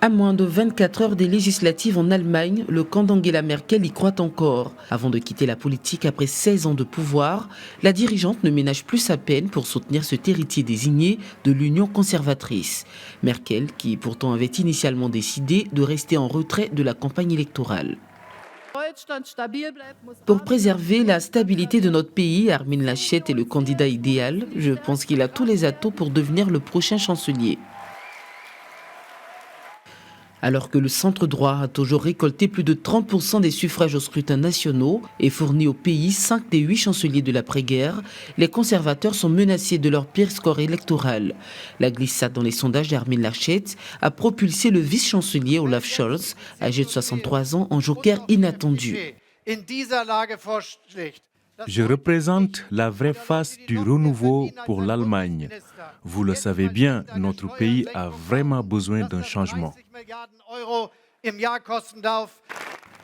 À moins de 24 heures des législatives en Allemagne, le camp d'Angela Merkel y croit encore. Avant de quitter la politique après 16 ans de pouvoir, la dirigeante ne ménage plus sa peine pour soutenir cet héritier désigné de l'Union conservatrice. Merkel, qui pourtant avait initialement décidé de rester en retrait de la campagne électorale. Pour préserver la stabilité de notre pays, Armin Laschet est le candidat idéal. Je pense qu'il a tous les atouts pour devenir le prochain chancelier. Alors que le centre droit a toujours récolté plus de 30% des suffrages aux scrutins nationaux et fourni au pays 5 des 8 chanceliers de l'après-guerre, les conservateurs sont menacés de leur pire score électoral. La glissade dans les sondages d'Armin Laschet a propulsé le vice-chancelier Olaf Scholz, âgé de 63 ans, en joker inattendu. Je représente la vraie face du renouveau pour l'Allemagne. Vous le savez bien, notre pays a vraiment besoin d'un changement.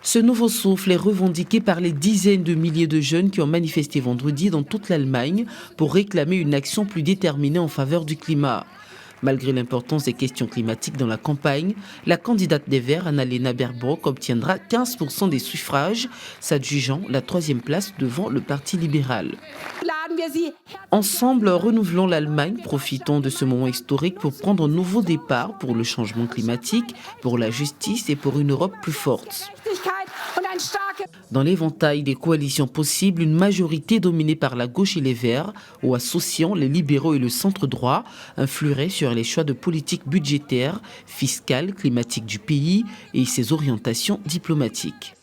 Ce nouveau souffle est revendiqué par les dizaines de milliers de jeunes qui ont manifesté vendredi dans toute l'Allemagne pour réclamer une action plus déterminée en faveur du climat. Malgré l'importance des questions climatiques dans la campagne, la candidate des Verts, Annalena Baerbock, obtiendra 15% des suffrages, s'adjugeant la 3e place devant le Parti libéral. Ensemble, renouvelons l'Allemagne, profitons de ce moment historique pour prendre un nouveau départ pour le changement climatique, pour la justice et pour une Europe plus forte. Dans l'éventail des coalitions possibles, une majorité dominée par la gauche et les Verts, ou associant les libéraux et le centre-droit, influerait sur les choix de politique budgétaire, fiscale, climatique du pays et ses orientations diplomatiques.